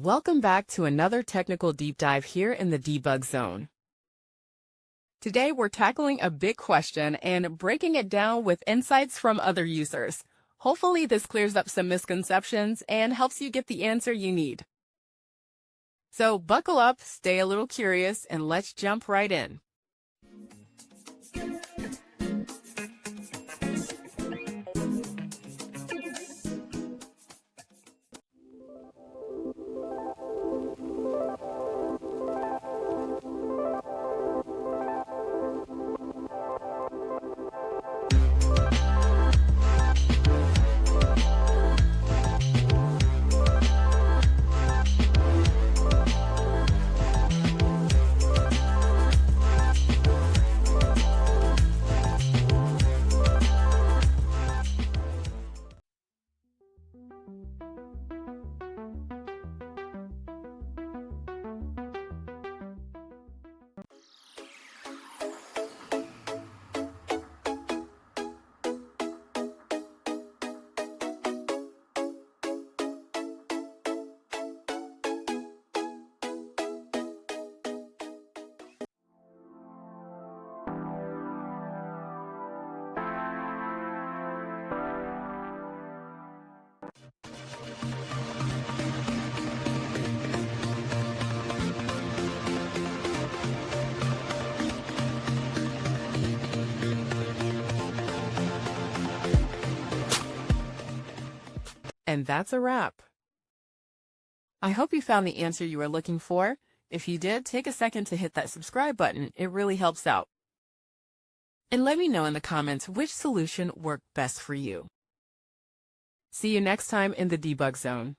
Welcome back to another technical deep dive here in the debug zone. Today we're tackling a big question and breaking it down with insights from other users. Hopefully this clears up some misconceptions and helps you get the answer you need. So buckle up, stay a little curious, and let's jump right in. And that's a wrap. I hope you found the answer you were looking for. If you did, take a second to hit that subscribe button. It really helps out. And let me know in the comments which solution worked best for you. See you next time in the debug zone.